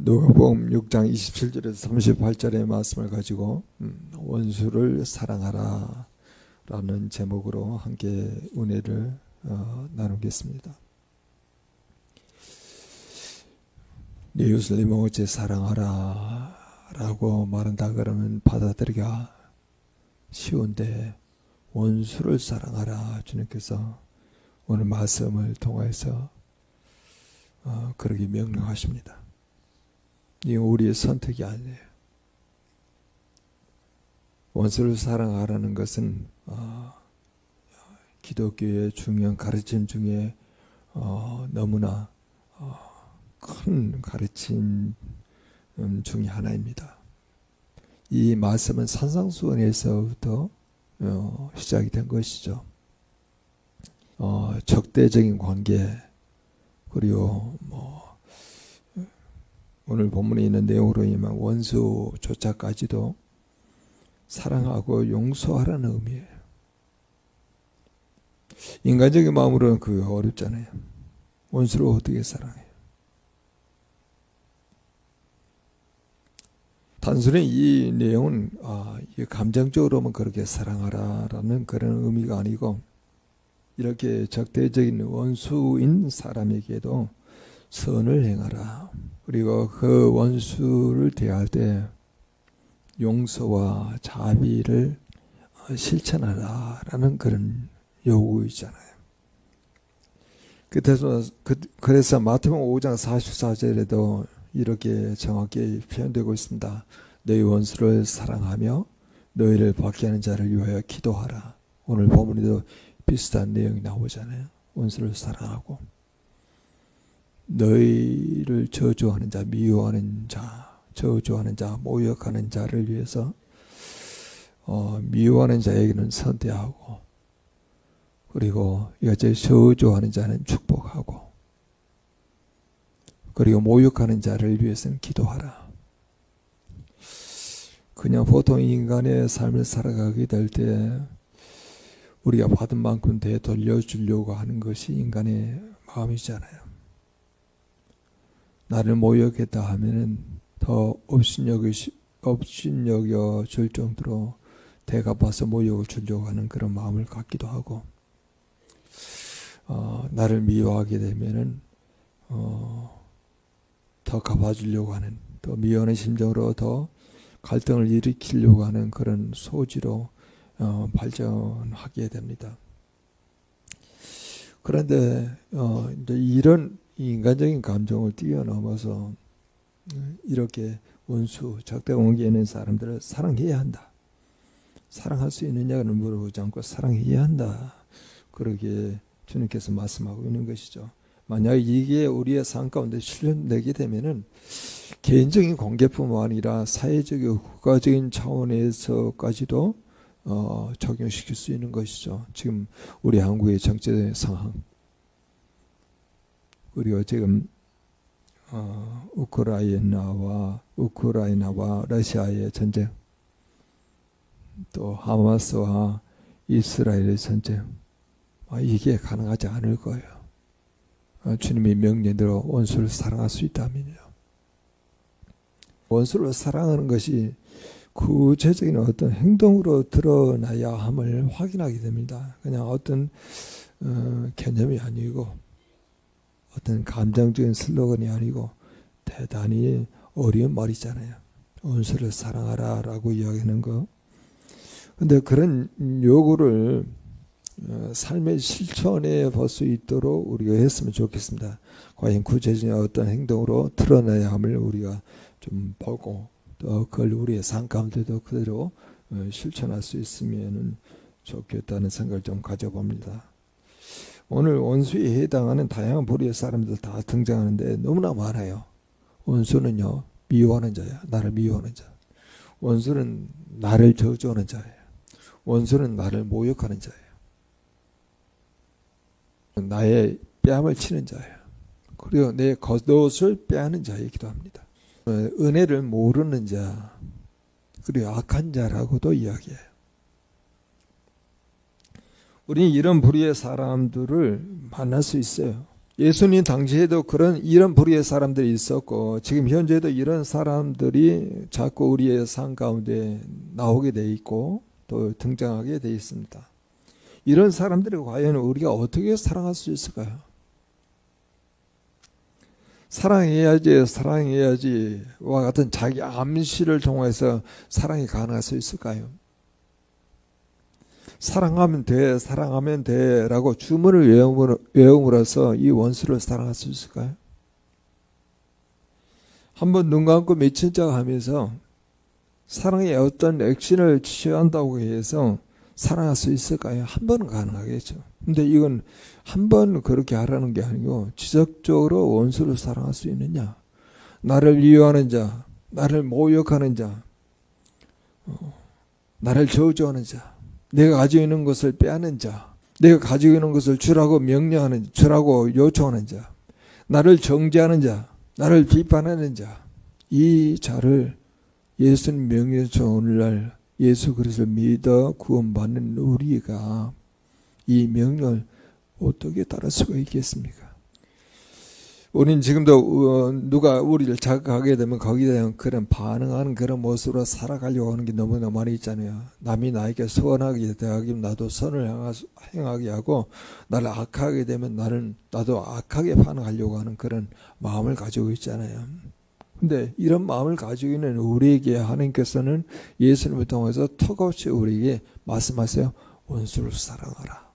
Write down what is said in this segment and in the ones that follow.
누가복음 6장 27절에서 38절의 말씀을 가지고 원수를 사랑하라 라는 제목으로 함께 은혜를 나누겠습니다. 네 이웃을 이모같이 사랑하라 라고 말한다 그러면 받아들이기가 쉬운데, 원수를 사랑하라, 주님께서 오늘 말씀을 통해서 그러기 명령하십니다. 이 우리의 선택이 아니에요. 원수를 사랑하라는 것은 기독교의 중요한 가르침 중에 너무나 큰 가르침 중에 하나입니다. 이 말씀은 산상수훈에서부터 시작이 된 것이죠. 적대적인 관계, 그리고 오늘 본문에 있는 내용으로 인한 원수조차까지도 사랑하고 용서하라는 의미예요. 인간적인 마음으로는 그게 어렵잖아요. 원수를 어떻게 사랑해요? 단순히 이 내용은 감정적으로만 그렇게 사랑하라라는 그런 의미가 아니고, 이렇게 적대적인 원수인 사람에게도 선을 행하라. 그리고 그 원수를 대할 때 용서와 자비를 실천하라라는 그런 요구이잖아요. 그래서 마태복음 5장 44절에도 이렇게 정확히 표현되고 있습니다. 너희 원수를 사랑하며 너희를 박해하는 자를 위하여 기도하라. 오늘 본문에도 비슷한 내용이 나오잖아요. 원수를 사랑하고, 너희를 저주하는 자, 미워하는 자, 저주하는 자, 모욕하는 자를 위해서 미워하는 자에게는 선대하고, 그리고 이같이 저주하는 자는 축복하고, 그리고 모욕하는 자를 위해서는 기도하라. 그냥 보통 인간의 삶을 살아가게 될 때 우리가 받은 만큼 되돌려주려고 하는 것이 인간의 마음이잖아요. 나를 모욕했다 하면은 더 업신여겨 줄 정도로 대갚아서 모욕을 주려고 하는 그런 마음을 갖기도 하고, 나를 미워하게 되면은 더 갚아주려고 하는, 더 미워하는 심정으로 더 갈등을 일으키려고 하는 그런 소지로 발전하게 됩니다. 그런데 이제 이런 인간적인 감정을 뛰어넘어서 이렇게 원수, 적대관계에 있는 사람들을 사랑해야 한다. 사랑할 수 있느냐는 물어보지 않고 사랑해야 한다. 그러게 주님께서 말씀하고 있는 것이죠. 만약에 이게 우리의 삶 가운데 실현되게 되면은 개인적인 관계뿐만 아니라 사회적이고 국가적인 차원에서까지도 적용시킬 수 있는 것이죠. 지금 우리 한국의 정치 상황, 그리고 지금 우크라이나와 러시아의 전쟁, 또 하마스와 이스라엘의 전쟁, 이게 가능하지 않을 거예요. 주님의 명령대로 원수를 사랑할 수 있다면요. 원수를 사랑하는 것이 구체적인 어떤 행동으로 드러나야 함을 확인하게 됩니다. 그냥 어떤 개념이 아니고, 어떤 감정적인 슬로건이 아니고, 대단히 어려운 말이잖아요. 원수를 사랑하라 라고 이야기하는 거. 근데 그런 요구를 삶의 실천에 볼 수 있도록 우리가 했으면 좋겠습니다. 과연 구체적인 어떤 행동으로 드러나야 함을 우리가 좀 보고, 또 그걸 우리의 삶 가운데도 그대로 실천할 수 있으면 좋겠다는 생각을 좀 가져봅니다. 오늘 원수에 해당하는 다양한 부류의 사람들 다 등장하는데 너무나 많아요. 원수는요, 미워하는 자야. 나를 미워하는 자. 원수는 나를 저주하는 자예요. 원수는 나를 모욕하는 자예요. 나의 뺨을 치는 자예요. 그리고 내 겉옷을 빼앗는 자이기도 합니다. 은혜를 모르는 자, 그리고 악한 자라고도 이야기해요. 우리는 이런 부류의 사람들을 만날 수 있어요. 예수님 당시에도 이런 부류의 사람들이 있었고 지금 현재도 이런 사람들이 자꾸 우리의 삶 가운데 나오게 돼 있고 또 등장하게 돼 있습니다. 이런 사람들이 과연 우리가 어떻게 사랑할 수 있을까요? 사랑해야지와 같은 자기 암시를 통해서 사랑이 가능할 수 있을까요? 사랑하면 돼 라고 주문을 외움으로써 이 원수를 사랑할 수 있을까요? 한번 눈 감고 미친 척 하면서 사랑의 어떤 액션을 취한다고 해서 사랑할 수 있을까요? 한 번은 가능하겠죠. 근데 이건 한 번 그렇게 하라는 게 아니고 지속적으로 원수를 사랑할 수 있느냐? 나를 이용하는 자, 나를 모욕하는 자, 나를 저주하는 자, 내가 가지고 있는 것을 빼앗는 자, 내가 가지고 있는 것을 주라고 명령하는, 주라고 요청하는 자, 나를 정죄하는 자, 나를 비판하는 자, 이 자를 예수님 명예에서 오늘날 예수 그리스도를 믿어 구원받는 우리가 이 명령을 어떻게 따를 수가 있겠습니까? 우리는 지금도 누가 우리를 자극하게 되면 거기에 대한 그런 반응하는 그런 모습으로 살아가려고 하는 게 너무나 많이 있잖아요. 남이 나에게 선하게 대하기면 나도 선을 행하게 하고 나를 악하게 되면 나도 악하게 반응하려고 하는 그런 마음을 가지고 있잖아요. 근데 이런 마음을 가지고 있는 우리에게 하나님께서는 예수님을 통해서 턱없이 우리에게 말씀하세요. 원수를 사랑하라.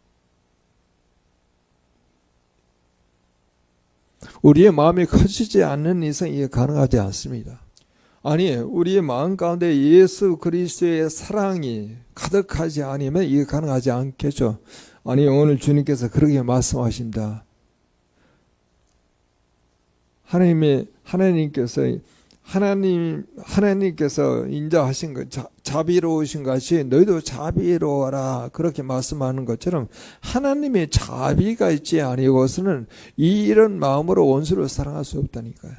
우리의 마음이 커지지 않는 이상 이게 가능하지 않습니다. 아니, 우리의 마음 가운데 예수 그리스도의 사랑이 가득하지 않으면 이게 가능하지 않겠죠. 아니, 오늘 주님께서 그렇게 말씀하신다. 하나님께서 인자하신 것, 자비로우신 것이 너희도 자비로워라 그렇게 말씀하는 것처럼 하나님의 자비가 있지 아니고서는 이런 마음으로 원수를 사랑할 수 없다니까요.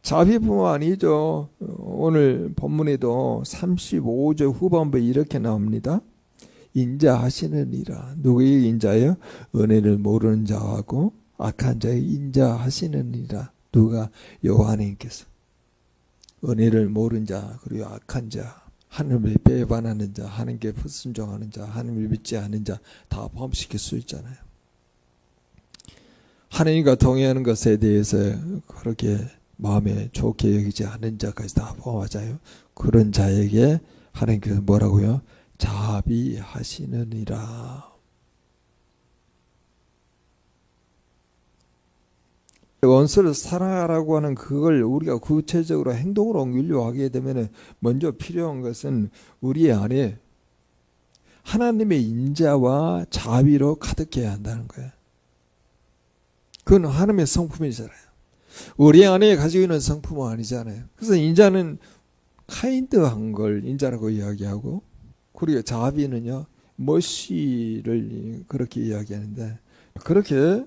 자비뿐만 아니죠. 오늘 본문에도 35절 후반부에 이렇게 나옵니다. 인자하시느니라. 누구의 인자예요? 은혜를 모르는 자하고 악한 자의 인자하시느니라. 누가? 여호와 하나님께서. 은혜를 모르는 자 그리고 악한 자, 하나님을 배반하는 자, 하나님께 불순종하는 자, 하나님을 믿지 않는 자 다 포함시킬 수 있잖아요. 하나님과 동의하는 것에 대해서 그렇게 마음에 좋게 여기지 않는 자까지 다 포함하자요. 그런 자에게 하나님께서 뭐라고요? 자비하시느니라. 원수를 사랑하라고 하는 그걸 우리가 구체적으로 행동으로 옮기려고 하게 되면 먼저 필요한 것은 우리 안에 하나님의 인자와 자비로 가득해야 한다는 거예요. 그건 하나님의 성품이잖아요. 우리 안에 가지고 있는 성품은 아니잖아요. 그래서 인자는 카인드한 걸 인자라고 이야기하고, 그리고 자비는요 머시를 그렇게 이야기하는데, 그렇게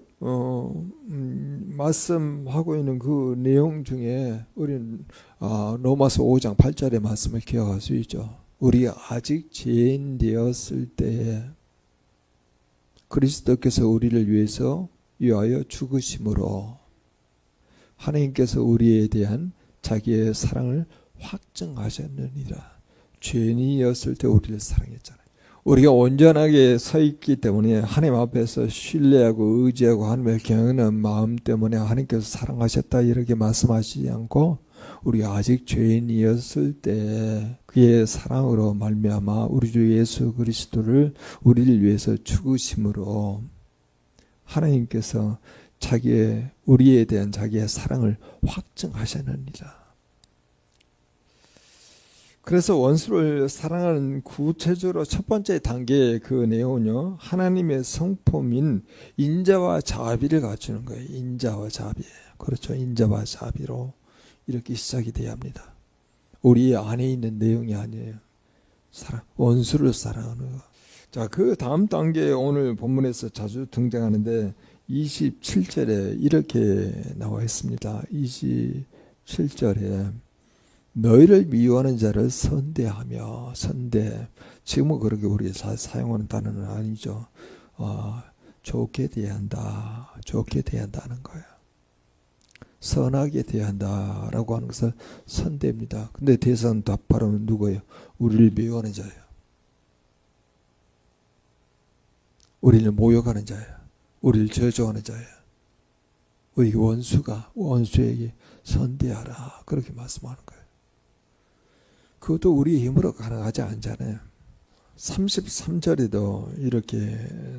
말씀하고 있는 그 내용 중에 우리는 로마서 5장 8절의 말씀을 기억할 수 있죠. 우리가 아직 죄인 되었을 때에 그리스도께서 우리를 위하여 죽으심으로 하나님께서 우리에 대한 자기의 사랑을 확증하셨느니라. 죄인이었을 때 우리를 사랑했잖아요. 우리가 온전하게 서 있기 때문에 하나님 앞에서 신뢰하고 의지하고 하나님을 경외하는 마음 때문에 하나님께서 사랑하셨다 이렇게 말씀하시지 않고, 우리가 아직 죄인이었을 때 그의 사랑으로 말미암아 우리 주 예수 그리스도를 우리를 위해서 죽으심으로 하나님께서 우리에 대한 자기의 사랑을 확증하셨느니라. 그래서 원수를 사랑하는 구체적으로 첫 번째 단계의 그 내용은요, 하나님의 성품인 인자와 자비를 갖추는 거예요. 인자와 자비. 그렇죠. 인자와 자비로 이렇게 시작이 돼야 합니다. 우리 안에 있는 내용이 아니에요. 원수를 사랑하는 거. 자, 그 다음 단계에 오늘 본문에서 자주 등장하는데 27절에 이렇게 나와 있습니다. 27절에 너희를 미워하는 자를 선대하며, 지금은 그렇게 우리 사용하는 단어는 아니죠. 좋게 대한다. 좋게 대한다는 거야. 선하게 대한다라고 하는 것을 선대입니다. 근데 대선 답하려면 누구예요? 우리를 미워하는 자예요. 우리를 모욕하는 자예요. 우리를 저주하는 자예요. 우리 원수가 원수에게 선대하라. 그렇게 말씀하는 거예요. 그것도 우리의 힘으로 가능하지 않잖아요. 33절에도 이렇게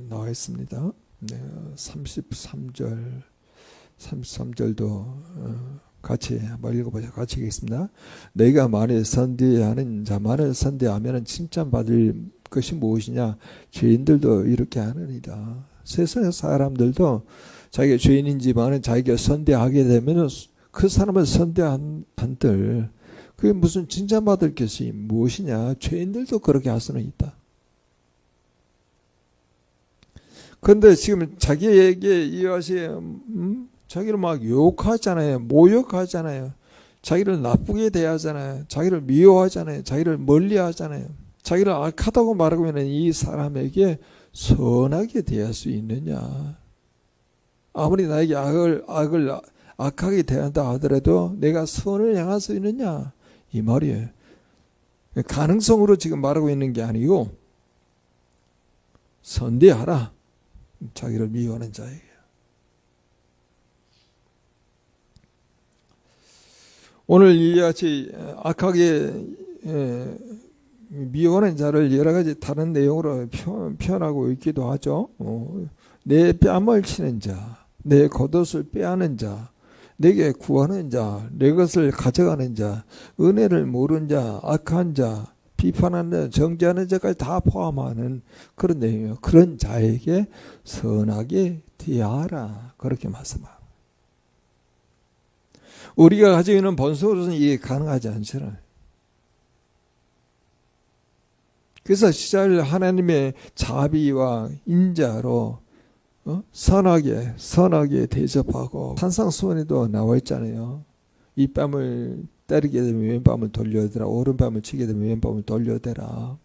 나와 있습니다. 네, 33절도 같이 한번 읽어보자. 같이 읽겠습니다. 내가 만일 선대하는 자만을 선대하면 칭찬받을 것이 무엇이냐? 죄인들도 이렇게 하느니라. 세상의 사람들도 자기가 죄인인지만은 자기가 선대하게 되면 그 사람을 선대한 한들 그게 무슨 칭찬받을 것이 무엇이냐? 죄인들도 그렇게 할 수는 있다. 그런데 지금 자기에게 이것이 자기를 막 욕하잖아요. 모욕하잖아요. 자기를 나쁘게 대하잖아요. 자기를 미워하잖아요. 자기를 멀리하잖아요. 자기를 악하다고 말하고 있는 이 사람에게 선하게 대할 수 있느냐? 아무리 나에게 악하게 대한다 하더라도 내가 선을 향할 수 있느냐? 이 말이에요. 가능성으로 지금 말하고 있는 게 아니고 선대하라. 자기를 미워하는 자에게. 오늘 이같이 악하게 미워하는 자를 여러 가지 다른 내용으로 표현하고 있기도 하죠. 내 뺨을 치는 자, 내 겉옷을 빼앗는 자, 내게 구하는 자, 내 것을 가져가는 자, 은혜를 모르는 자, 악한 자, 비판하는 자, 정죄하는 자까지 다 포함하는 그런 내용이에요. 그런 자에게 선하게 대하라. 그렇게 말씀합니다. 우리가 가지고 있는 본성으로서는 이게 가능하지 않잖아요. 그래서 시작을 하나님의 자비와 인자로 선하게 대접하고 산상수훈에도 나와 있잖아요. 이 뺨을 때리게 되면 왼뺨을 돌려대라. 오른뺨을 치게 되면 왼뺨을 돌려대라.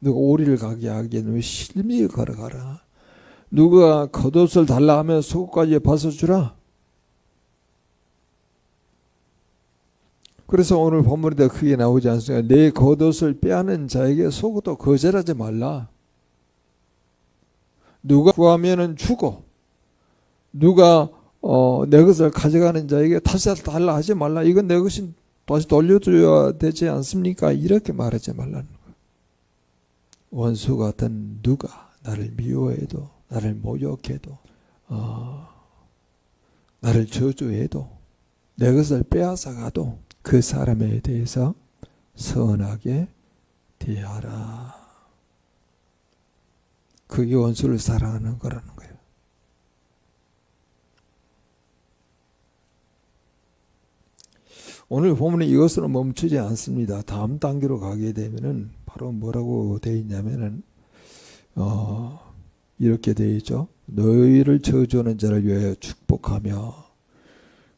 누가 오리를 가게 하게 되면 실미에 걸어가라. 누가 겉옷을 달라 하면 속옷까지 벗어주라. 그래서 오늘 본문에도 크게 나오지 않습니까? 내 겉옷을 빼앗는 자에게 속옷도 거절하지 말라. 누가 구하면은 주고, 누가 내 것을 가져가는 자에게 다시 달라 하지 말라. 이건 내 것이 다시 돌려줘야 되지 않습니까? 이렇게 말하지 말라는 거예요. 원수 같은 누가 나를 미워해도, 나를 모욕해도, 나를 저주해도, 내 것을 빼앗아 가도 그 사람에 대해서 선하게 대하라. 그게 원수를 사랑하는 거라는 거예요. 오늘 보면 이것으로 멈추지 않습니다. 다음 단계로 가게 되면은 바로 뭐라고 되어 있냐면은 이렇게 되어 있죠. 너희를 저주하는 자를 위하여 축복하며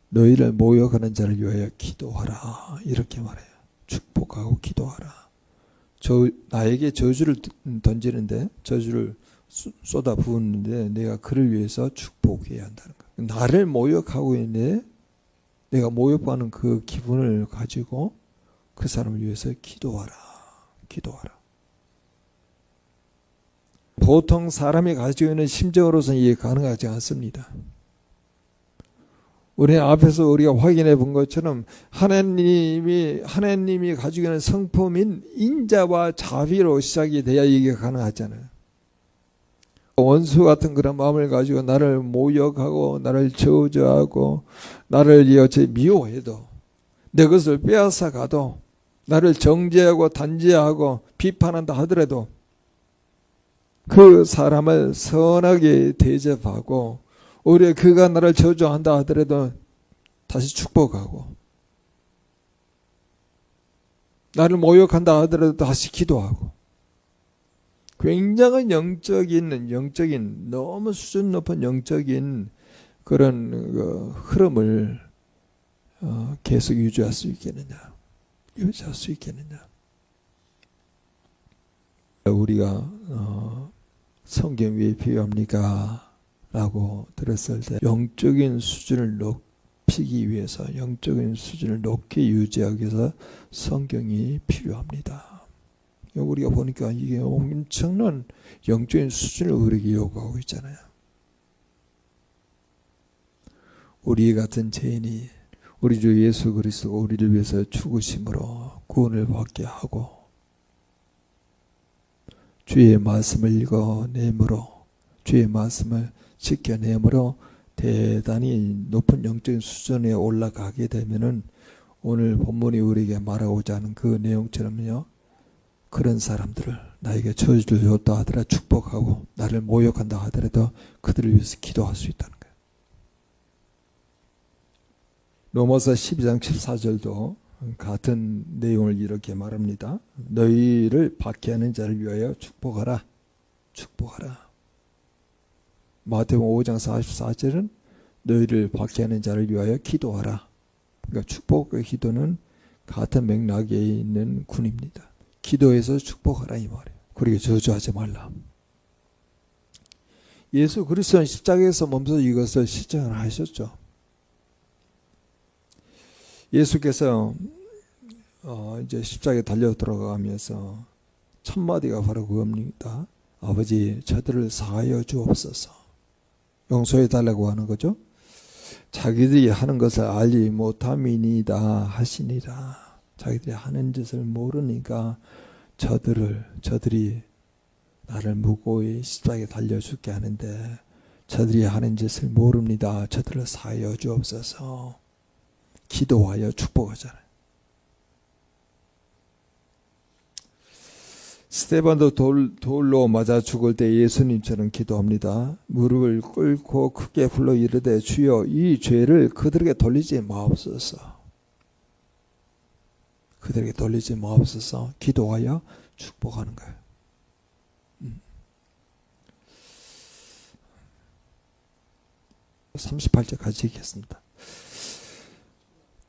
너희를 모욕하는 자를 위하여 기도하라. 이렇게 말해요. 축복하고 기도하라. 나에게 저주를 던지는데, 저주를 쏟아 부었는데 내가 그를 위해서 축복해야 한다는 거예요. 나를 모욕하고 있는데 내가 모욕받는 그 기분을 가지고 그 사람을 위해서 기도하라. 보통 사람이 가지고 있는 심정으로서는 이해 가능하지 않습니다. 우리 앞에서 우리가 확인해 본 것처럼 하나님이 가지고 있는 성품인 인자와 자비로 시작이 돼야 이게 가능하잖아요. 원수 같은 그런 마음을 가지고 나를 모욕하고 나를 저주하고 나를 여체 미워해도 내 것을 빼앗아 가도 나를 정죄하고 단죄하고 비판한다 하더라도 그 사람을 선하게 대접하고 오히려 그가 나를 저주한다 하더라도 다시 축복하고 나를 모욕한다 하더라도 다시 기도하고 굉장한 영적인 너무 수준 높은 영적인 그런 흐름을 계속 유지할 수 있겠느냐. 우리가 성경 위에 필요합니까? 라고 들었을 때 영적인 수준을 높이기 위해서, 영적인 수준을 높게 유지하기 위해서 성경이 필요합니다. 우리가 보니까 이게 엄청난 영적인 수준을 우리에게 요구하고 있잖아요. 우리 같은 죄인이 우리 주 예수 그리스도가 우리를 위해서 죽으심으로 구원을 받게 하고, 주의 말씀을 읽어내므로, 주의 말씀을 지켜내므로 대단히 높은 영적인 수준에 올라가게 되면은 오늘 본문이 우리에게 말하고자 하는 그 내용처럼요, 그런 사람들을 나에게 저주를 줬다 하더라 축복하고, 나를 모욕한다 하더라도 그들을 위해서 기도할 수 있다는 거예요. 로마서 12장 14절도 같은 내용을 이렇게 말합니다. 너희를 박해하는 자를 위하여 축복하라. 축복하라. 마태복음 5장 44절은 너희를 박해하는 자를 위하여 기도하라. 그러니까 축복과 기도는 같은 맥락에 있는 군입니다. 기도해서 축복하라 이 말이에요. 그리고 저주하지 말라. 예수 그리스도는 십자가에서 멈춰서 이것을 실천을 하셨죠. 예수께서 이제 십자가에 달려 들어가면서 첫 마디가 바로 그겁니다. 아버지, 저들을 사하여 주옵소서. 용서해 달라고 하는 거죠. 자기들이 하는 것을 알지 못함이니이다 하시니라. 자기들이 하는 짓을 모르니까 저들이 나를 무고히 십자가에 달려 죽게 하는데 저들이 하는 짓을 모릅니다. 저들을 사하여 주옵소서. 기도하여 축복하잖아요. 스데반도 돌로 맞아 죽을 때 예수님처럼 기도합니다. 무릎을 꿇고 크게 불러 이르되 주여 이 죄를 그들에게 돌리지 마옵소서. 그들에게 돌리지 마옵소서. 기도하여 축복하는 거예요. 38절 같이 읽겠습니다.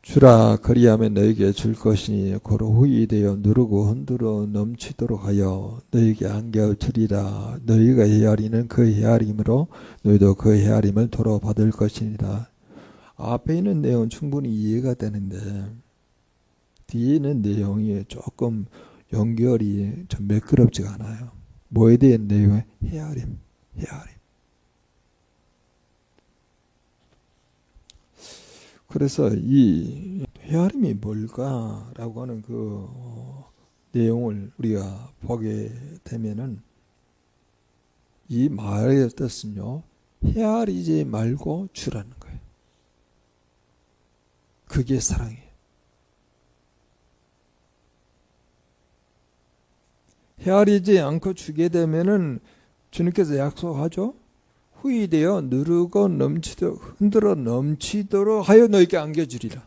주라 그리하면 너에게 줄 것이니 고로 후이되어 누르고 흔들어 넘치도록 하여 너에게 안겨 주리라. 너희가 헤아리는 그 헤아림으로 너희도 그 헤아림을 도로 받을 것이니라. 앞에 있는 내용은 충분히 이해가 되는데 뒤에 있는 내용이 조금 연결이 좀 매끄럽지가 않아요. 뭐에 대한 내용은 헤아림. 그래서 이 헤아림이 뭘까라고 하는 그 내용을 우리가 보게 되면은 이 말의 뜻은요, 헤아리지 말고 주라는 거예요. 그게 사랑이에요. 헤아리지 않고 주게 되면은 주님께서 약속하죠. 후이되어 누르고 넘치도록 흔들어 넘치도록 하여 너에게 안겨주리라.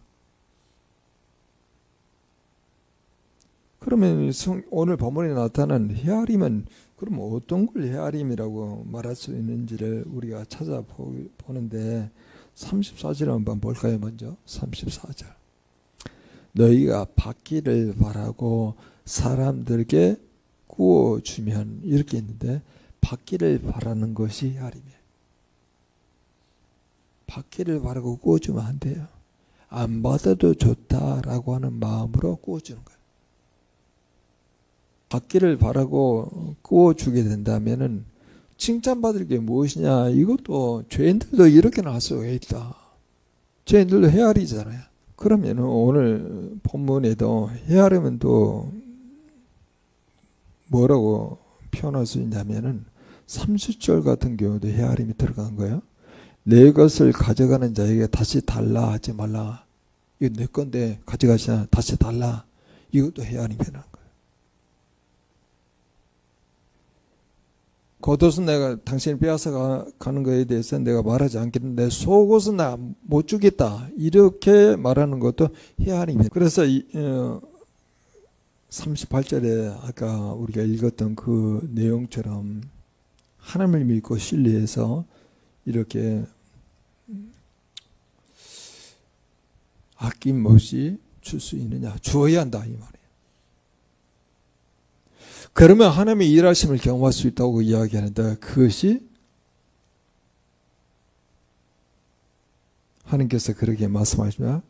그러면 오늘 본문에 나타난 헤아림은 그럼 어떤 걸 헤아림이라고 말할 수 있는지를 우리가 찾아보는데 34절 한번 볼까요? 먼저 34절. 너희가 받기를 바라고 사람들에게 구워주면 이렇게 있는데 받기를 바라는 것이 헤아림이에요. 받기를 바라고 구워주면 안 돼요. 안 받아도 좋다라고 하는 마음으로 구워주는 거예요. 받기를 바라고 구워주게 된다면은 칭찬받을 게 무엇이냐? 이것도 죄인들도 이렇게 나올 수가 있다. 죄인들도 헤아리잖아요. 그러면 오늘 본문에도 헤아리면 또 뭐라고 표현할 수 있냐면은 30절 같은 경우도 헤아림이 들어간 거예요. 내 것을 가져가는 자에게 다시 달라 하지 말라. 이거 내 건데 가져가시나 다시 달라. 이것도 헤아림이 되는 거예요. 겉옷은 내가 당신이 빼앗아 가는 것에 대해서 내가 말하지 않겠는데 속옷은 나 못 주겠다. 이렇게 말하는 것도 헤아림이에요. 그래서 38절에 아까 우리가 읽었던 그 내용처럼 하나님을 믿고 신뢰해서 이렇게 아낌없이 줄 수 있느냐? 주어야 한다 이 말이에요. 그러면 하나님의 일하심을 경험할 수 있다고 이야기하는데 그것이 하나님께서 그렇게 말씀하십니다.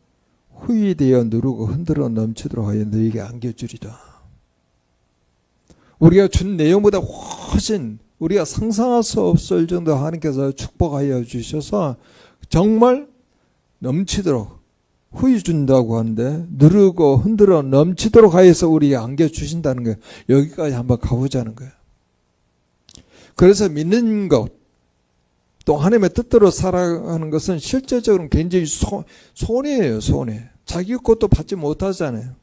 후히 되어 누르고 흔들어 넘치도록 하여 너희에게 안겨주리라. 우리가 준 내용보다 훨씬 우리가 상상할 수 없을 정도 하나님께서 축복하여 주셔서 정말 넘치도록 후히 준다고 하는데 누르고 흔들어 넘치도록 하여서 우리에게 안겨주신다는 거예요. 여기까지 한번 가보자는 거예요. 그래서 믿는 것, 또 하나님의 뜻대로 살아가는 것은 실제적으로 굉장히 손해예요. 손해. 자기 것도 받지 못하잖아요.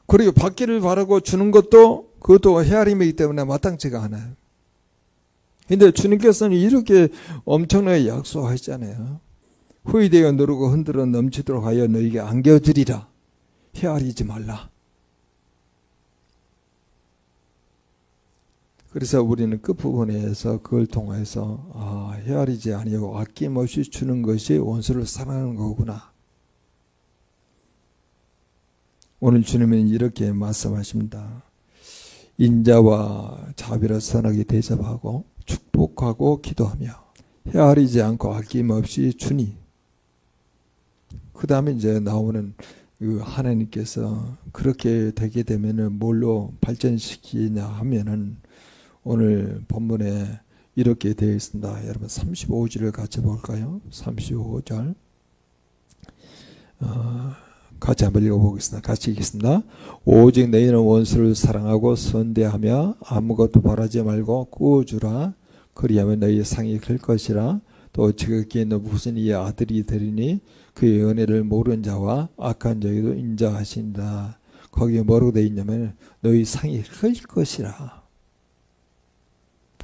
그리고 받기를 바라고 주는 것도 그것도 헤아림이기 때문에 마땅치가 않아요. 근데 주님께서는 이렇게 엄청나게 약속하시잖아요. 후히 되어 누르고 흔들어 넘치도록 하여 너희에게 안겨주리라. 헤아리지 말라. 그래서 우리는 끝부분에서 그걸 통해서 헤아리지 아니하고 아낌없이 주는 것이 원수를 사랑하는 거구나. 오늘 주님은 이렇게 말씀하십니다. 인자와 자비를 선하게 대접하고 축복하고 기도하며 헤아리지 않고 아낌없이 주니. 그 다음에 이제 나오는 하나님께서 그렇게 되게 되면은 뭘로 발전시키냐 하면은 오늘 본문에 이렇게 되어 있습니다. 여러분 35절을 같이 볼까요? 35절 같이 한번 읽어보겠습니다. 같이 읽겠습니다. 오직 너희는 원수를 사랑하고 선대하며 아무것도 바라지 말고 꾸어주라. 그리하면 너희의 상이 클 것이라. 또 지극히 높으신 이의 아들이 되리니 그의 은혜를 모르는 자와 악한 자에도 인자하신다. 거기에 뭐라고 되어 있냐면 너희 상이 클 것이라.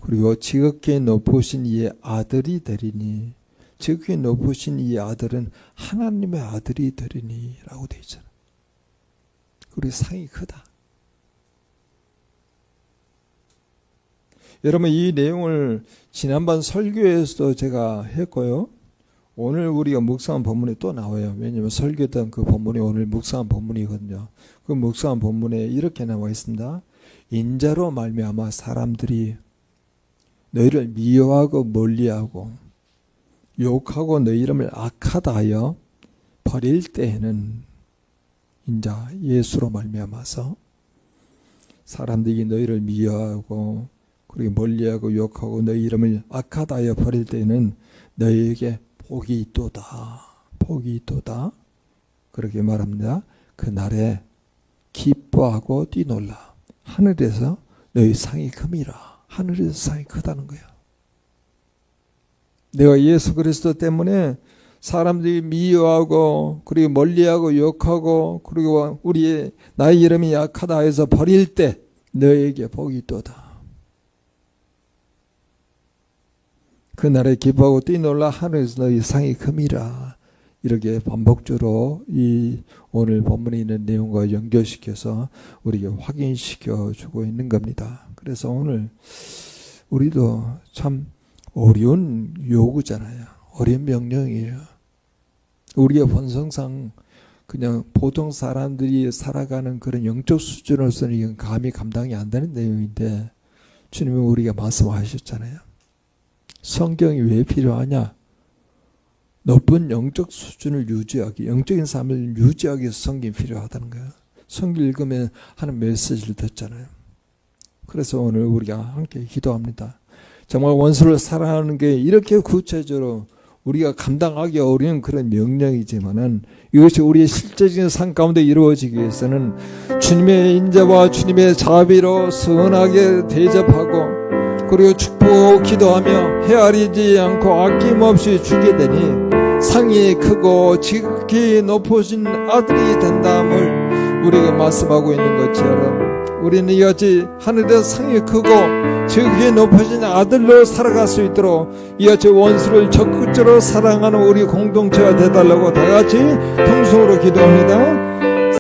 그리고 지극히 높으신 이의 아들이 되리니, 지극히 높으신 이의 아들은 하나님의 아들이 되리니 라고 되어 있잖아요. 그리고 상이 크다. 여러분 이 내용을 지난번 설교에서도 제가 했고요. 오늘 우리가 묵상한 본문에 또 나와요. 왜냐하면 설교했던 그 본문이 오늘 묵상한 본문이거든요. 그 묵상한 본문에 이렇게 나와 있습니다. 인자로 말미암아 사람들이 너희를 미워하고 멀리하고 욕하고 너희 이름을 악하다 하여 버릴 때에는 인자 예수로 말미암아서 사람들이 너희를 미워하고 그리고 멀리하고 욕하고 너희 이름을 악하다 하여 버릴 때에는 너희에게 복이 있도다. 복이 있도다. 그렇게 말합니다. 그날에 기뻐하고 뛰놀라. 하늘에서 너희 상이 큼이라. 하늘에서 상이 크다는 거야. 내가 예수 그리스도 때문에 사람들이 미워하고 그리고 멀리하고 욕하고 그리고 우리의 나의 이름이 약하다 해서 버릴 때 너에게 복이 있도다. 그날에 기뻐하고 뛰놀라. 하늘에서 너희 상이 큼이라. 이렇게 반복적으로 이 오늘 본문에 있는 내용과 연결시켜서 우리에게 확인시켜 주고 있는 겁니다. 그래서 오늘 우리도 참 어려운 요구잖아요. 어려운 명령이에요. 우리의 본성상 그냥 보통 사람들이 살아가는 그런 영적 수준으로서는 이건 감히 감당이 안 되는 내용인데 주님은 우리가 말씀하셨잖아요. 성경이 왜 필요하냐? 높은 영적 수준을 유지하기, 영적인 삶을 유지하기 위해서 성경이 필요하다는 거예요. 성경 읽으면 하는 메시지를 듣잖아요. 그래서 오늘 우리가 함께 기도합니다. 정말 원수를 사랑하는 게 이렇게 구체적으로 우리가 감당하기 어려운 그런 명령이지만은 이것이 우리의 실제적인 삶 가운데 이루어지기 위해서는 주님의 인자와 주님의 자비로 선하게 대접하고 그리고 축복 기도하며 헤아리지 않고 아낌없이 주게 되니 상이 크고 지극히 높으신 아들이 된다함을 우리가 말씀하고 있는 것처럼 우리는 이같이 하늘에서 상이 크고 지극히 높으신 아들로 살아갈 수 있도록 이같이 원수를 적극적으로 사랑하는 우리 공동체가 되달라고 다같이 통성으로 기도합니다.